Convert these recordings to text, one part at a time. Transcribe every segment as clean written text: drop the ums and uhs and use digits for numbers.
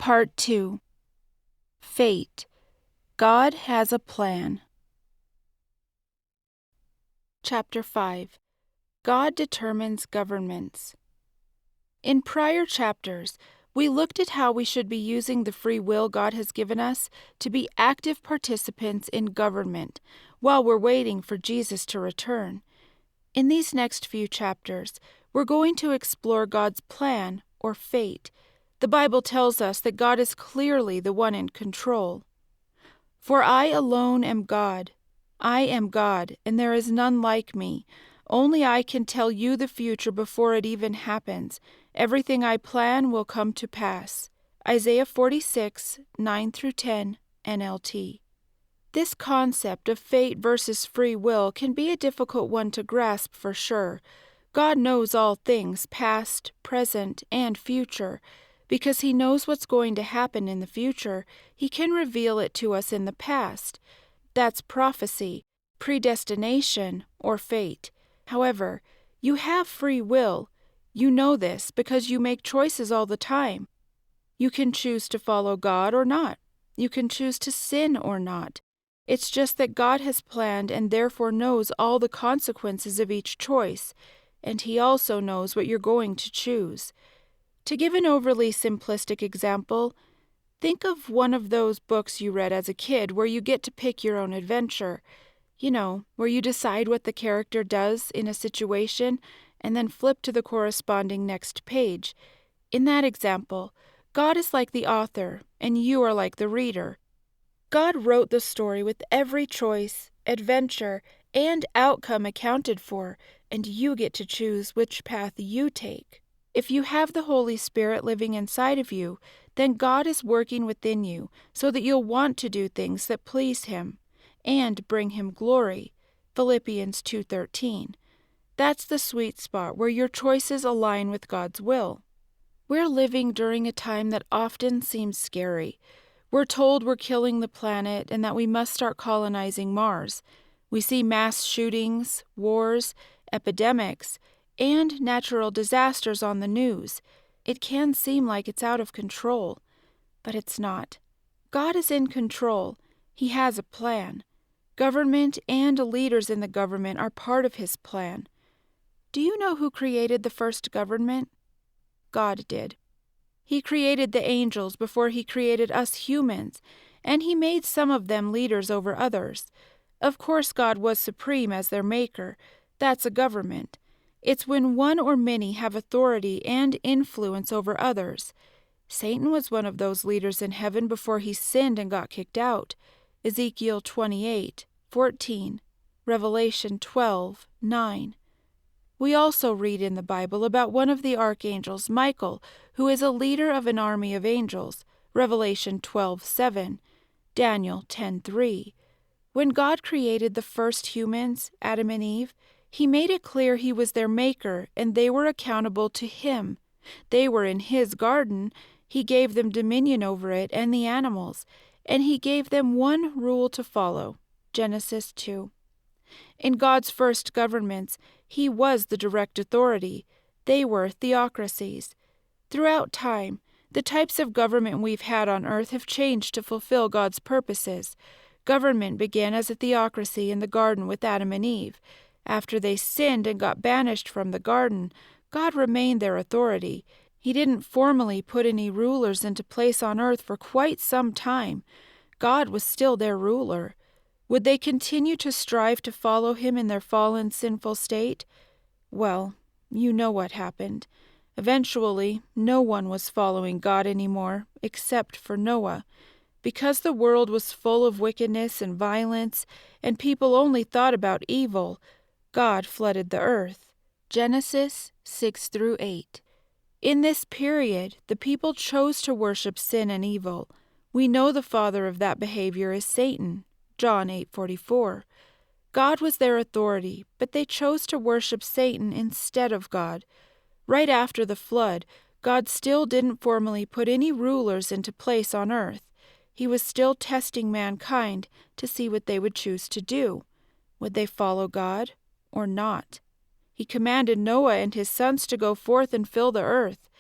Part 2. Fate. God has a plan. Chapter 5. God determines governments. In prior chapters, we looked at how we should be using the free will God has given us to be active participants in government while we're waiting for Jesus to return. In these next few chapters, we're going to explore God's plan, or fate. The Bible tells us that God is clearly the one in control. For I alone am God. I am God, and there is none like me. Only I can tell you the future before it even happens. Everything I plan will come to pass. Isaiah 46, 9-10, NLT. This concept of fate versus free will can be a difficult one to grasp for sure. God knows all things, past, present, and future. Because He knows what's going to happen in the future, He can reveal it to us in the past. That's prophecy, predestination, or fate. However, you have free will. You know this because you make choices all the time. You can choose to follow God or not. You can choose to sin or not. It's just that God has planned and therefore knows all the consequences of each choice, and He also knows what you're going to choose. To give an overly simplistic example, think of one of those books you read as a kid where you get to pick your own adventure. You know, where you decide what the character does in a situation and then flip to the corresponding next page. In that example, God is like the author and you are like the reader. God wrote the story with every choice, adventure, and outcome accounted for, and you get to choose which path you take. If you have the Holy Spirit living inside of you, then God is working within you so that you'll want to do things that please Him and bring Him glory. Philippians 2:13. That's the sweet spot where your choices align with God's will. We're living during a time that often seems scary. We're told we're killing the planet and that we must start colonizing Mars. We see mass shootings, wars, epidemics, and natural disasters on the news. It can seem like it's out of control, but it's not. God is in control. He has a plan. Government and leaders in the government are part of His plan. Do you know who created the first government? God did. He created the angels before He created us humans, and He made some of them leaders over others. Of course, God was supreme as their maker. That's a government. It's when one or many have authority and influence over others. Satan was one of those leaders in heaven before he sinned and got kicked out. Ezekiel 28:14, Revelation 12:9. We also read in the Bible about one of the archangels, Michael, who is a leader of an army of angels. Revelation 12:7, Daniel 10:3. When God created the first humans, Adam and Eve, He made it clear He was their maker and they were accountable to Him. They were in His garden. He gave them dominion over it and the animals, and He gave them one rule to follow. Genesis 2. In God's first governments, He was the direct authority. They were theocracies. Throughout time, the types of government we've had on earth have changed to fulfill God's purposes. Government began as a theocracy in the garden with Adam and Eve. After they sinned and got banished from the garden, God remained their authority. He didn't formally put any rulers into place on earth for quite some time. God was still their ruler. Would they continue to strive to follow Him in their fallen, sinful state? Well, you know what happened. Eventually, no one was following God anymore, except for Noah. Because the world was full of wickedness and violence, and people only thought about evil, God flooded the earth. Genesis 6-8. In this period, the people chose to worship sin and evil. We know the father of that behavior is Satan. John 8:44. God was their authority, but they chose to worship Satan instead of God. Right after the flood, God still didn't formally put any rulers into place on earth. He was still testing mankind to see what they would choose to do. Would they follow God or not? He commanded Noah and his sons to go forth and fill the earth.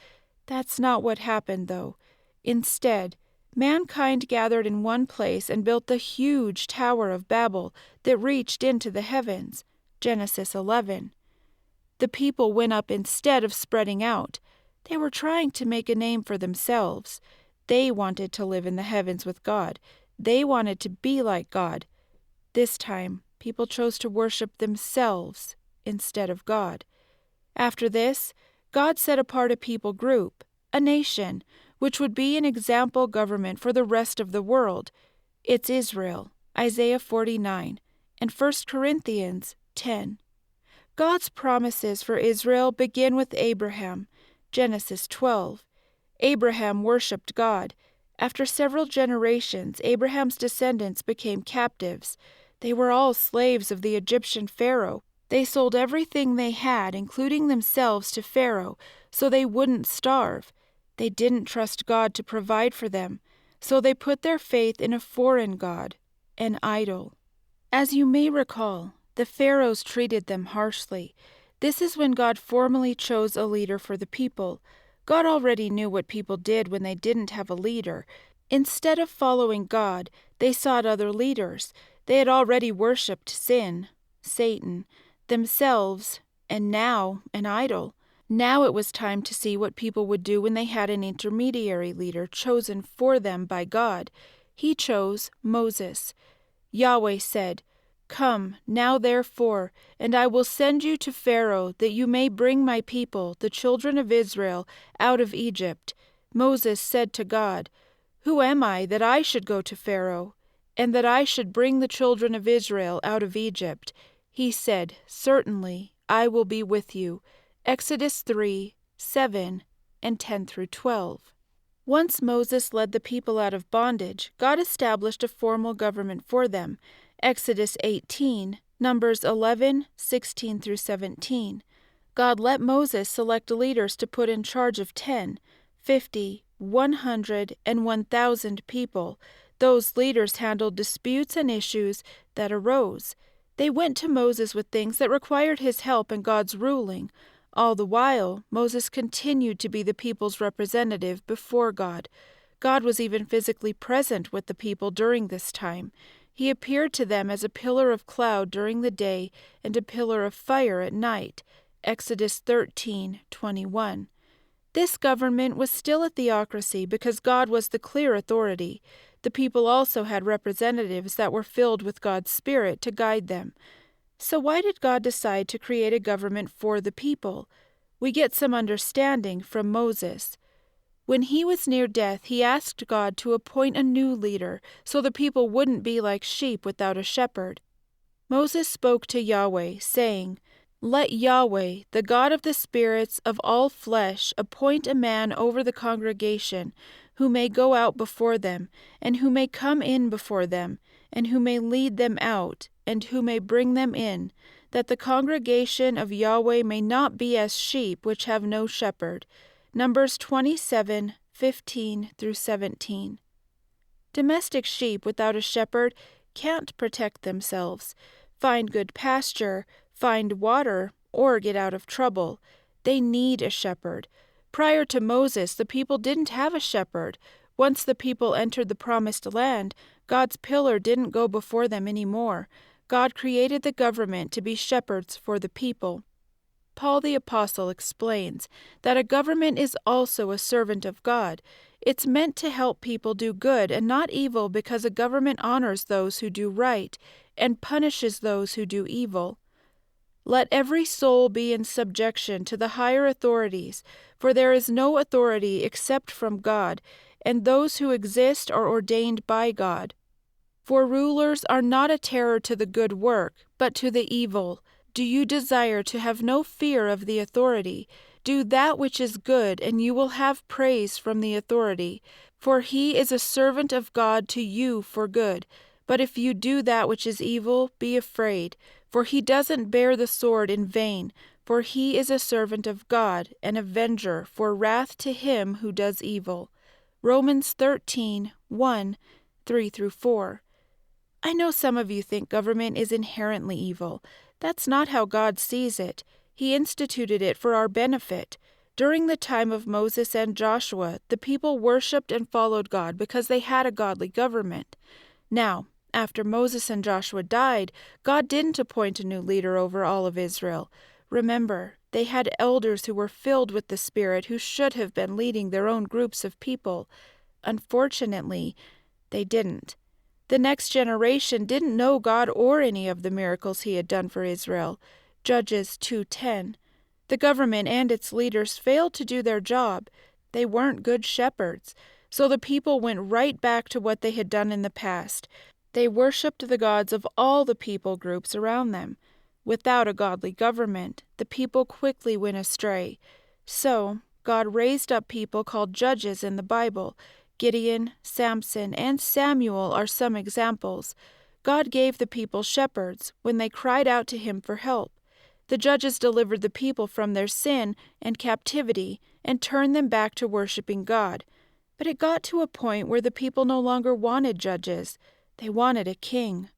That's not what happened, though. Instead, mankind gathered in one place and built the huge Tower of Babel that reached into the heavens. Genesis 11. The people went up instead of spreading out. They were trying to make a name for themselves. They wanted to live in the heavens with God. They wanted to be like God. This time, people chose to worship themselves instead of God. After this, God set apart a people group, a nation, which would be an example government for the rest of the world. It's Israel, Isaiah 49, and 1 Corinthians 10. God's promises for Israel begin with Abraham, Genesis 12. Abraham worshipped God. After several generations, Abraham's descendants became captives. They were all slaves of the Egyptian Pharaoh. They sold everything they had, including themselves, to Pharaoh, so they wouldn't starve. They didn't trust God to provide for them, so they put their faith in a foreign god, an idol. As you may recall, the pharaohs treated them harshly. This is when God formally chose a leader for the people. God already knew what people did when they didn't have a leader. Instead of following God, they sought other leaders. They had already worshipped sin, Satan, themselves, and now an idol. Now it was time to see what people would do when they had an intermediary leader chosen for them by God. He chose Moses. Yahweh said, "Come, now therefore, and I will send you to Pharaoh, that you may bring my people, the children of Israel, out of Egypt." Moses said to God, "Who am I that I should go to Pharaoh, and that I should bring the children of Israel out of Egypt?" He said, "Certainly, I will be with you." Exodus 3, 7, and 10 through 12. Once Moses led the people out of bondage, God established a formal government for them. Exodus 18, Numbers 11, 16 through 17. God let Moses select leaders to put in charge of 10, 50, 100, and 1,000 people. Those leaders handled disputes and issues that arose. They went to Moses with things that required his help and God's ruling. All the while, Moses continued to be the people's representative before God. God was even physically present with the people during this time. He appeared to them as a pillar of cloud during the day and a pillar of fire at night. Exodus 13:21. This government was still a theocracy because God was the clear authority. The people also had representatives that were filled with God's Spirit to guide them. So why did God decide to create a government for the people? We get some understanding from Moses. When he was near death, he asked God to appoint a new leader so the people wouldn't be like sheep without a shepherd. Moses spoke to Yahweh, saying, "Let Yahweh, the God of the spirits of all flesh, appoint a man over the congregation, who may go out before them, and who may come in before them, and who may lead them out, and who may bring them in, that the congregation of Yahweh may not be as sheep which have no shepherd." Numbers 27, 15 through 17. Domestic sheep without a shepherd can't protect themselves, find good pasture, find water, or get out of trouble. They need a shepherd. Prior to Moses, the people didn't have a shepherd. Once the people entered the promised land, God's pillar didn't go before them anymore. God created the government to be shepherds for the people. Paul the Apostle explains that a government is also a servant of God. It's meant to help people do good and not evil, because a government honors those who do right and punishes those who do evil. Let every soul be in subjection to the higher authorities, for there is no authority except from God, and those who exist are ordained by God. For rulers are not a terror to the good work, but to the evil. Do you desire to have no fear of the authority? Do that which is good, and you will have praise from the authority. For he is a servant of God to you for good. But if you do that which is evil, be afraid, for he doesn't bear the sword in vain, for he is a servant of God, an avenger for wrath to him who does evil. Romans 13, 1, 3 through 4. I know some of you think government is inherently evil. That's not how God sees it. He instituted it for our benefit. During the time of Moses and Joshua, the people worshipped and followed God because they had a godly government. Now, after Moses and Joshua died, God didn't appoint a new leader over all of Israel. Remember, they had elders who were filled with the Spirit who should have been leading their own groups of people. Unfortunately, they didn't. The next generation didn't know God or any of the miracles he had done for Israel. Judges 2:10. The government and its leaders failed to do their job. They weren't good shepherds, so the people went right back to what they had done in the past. They worshipped the gods of all the people groups around them. Without a godly government, the people quickly went astray. So, God raised up people called judges in the Bible. Gideon, Samson, and Samuel are some examples. God gave the people shepherds when they cried out to him for help. The judges delivered the people from their sin and captivity and turned them back to worshiping God. But it got to a point where the people no longer wanted judges. They wanted a king.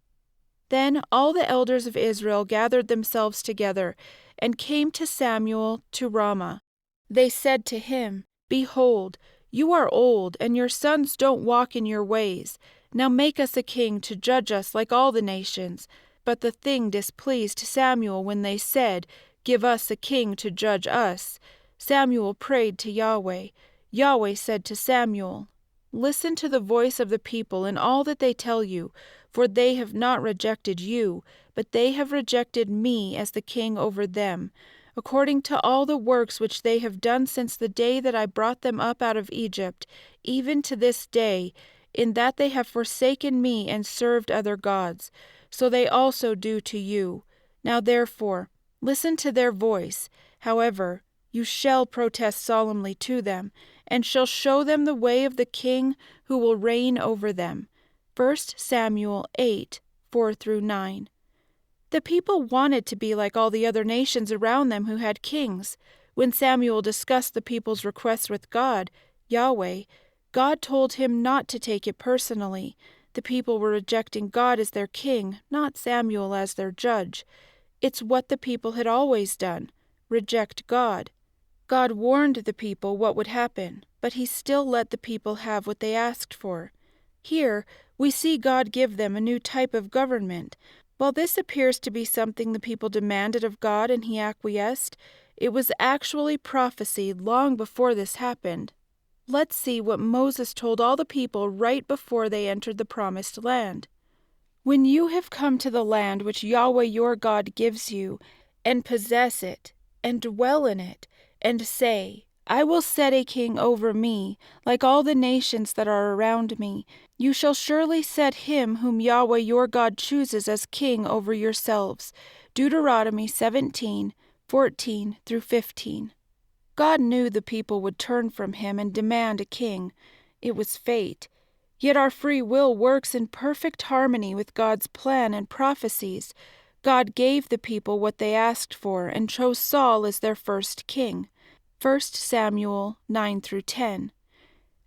Then all the elders of Israel gathered themselves together and came to Samuel to Ramah. They said to him, "Behold, you are old, and your sons don't walk in your ways. Now make us a king to judge us like all the nations." But the thing displeased Samuel when they said, "Give us a king to judge us." Samuel prayed to Yahweh. Yahweh said to Samuel, "Listen to the voice of the people in all that they tell you, for they have not rejected you, but they have rejected me as the king over them, according to all the works which they have done since the day that I brought them up out of Egypt, even to this day, in that they have forsaken me and served other gods. So they also do to you. Now therefore, listen to their voice. However, you shall protest solemnly to them, and shall show them the way of the king who will reign over them." 1 Samuel 8:4-9. The people wanted to be like all the other nations around them who had kings. When Samuel discussed the people's requests with God, Yahweh, God told him not to take it personally. The people were rejecting God as their king, not Samuel as their judge. It's what the people had always done, reject God. God warned the people what would happen, but he still let the people have what they asked for. Here, we see God give them a new type of government. While this appears to be something the people demanded of God and he acquiesced, it was actually prophesied long before this happened. Let's see what Moses told all the people right before they entered the promised land. "When you have come to the land which Yahweh your God gives you, and possess it, and dwell in it, and say, 'I will set a king over me, like all the nations that are around me,' you shall surely set him whom Yahweh your God chooses as king over yourselves." Deuteronomy 17:14-15. God knew the people would turn from him and demand a king. It was fate. Yet our free will works in perfect harmony with God's plan and prophecies. God gave the people what they asked for and chose Saul as their first king. 1 Samuel 9-10.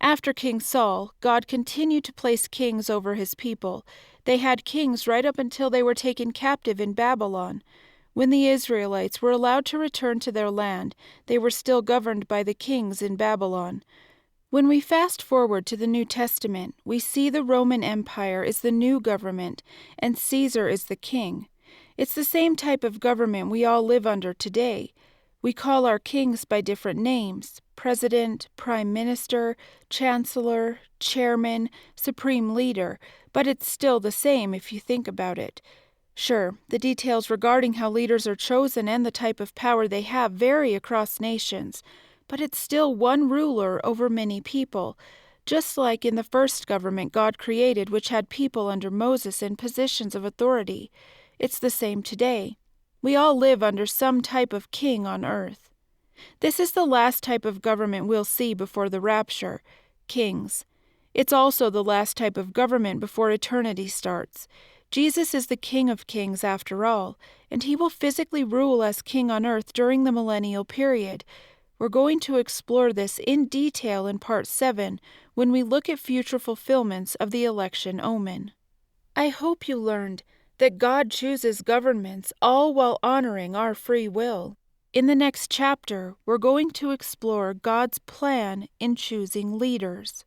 After King Saul, God continued to place kings over his people. They had kings right up until they were taken captive in Babylon. When the Israelites were allowed to return to their land, they were still governed by the kings in Babylon. When we fast forward to the New Testament, we see the Roman Empire is the new government, and Caesar is the king. It's the same type of government we all live under today. We call our kings by different names: president, prime minister, chancellor, chairman, supreme leader, but it's still the same if you think about it. Sure, the details regarding how leaders are chosen and the type of power they have vary across nations, but it's still one ruler over many people, just like in the first government God created, which had people under Moses in positions of authority. It's the same today. We all live under some type of king on earth. This is the last type of government we'll see before the rapture: kings. It's also the last type of government before eternity starts. Jesus is the King of Kings after all, and he will physically rule as king on earth during the millennial period. We're going to explore this in detail in Part 7 when we look at future fulfillments of the election Omen. I hope you learned that God chooses governments all while honoring our free will. In the next chapter, we're going to explore God's plan in choosing leaders.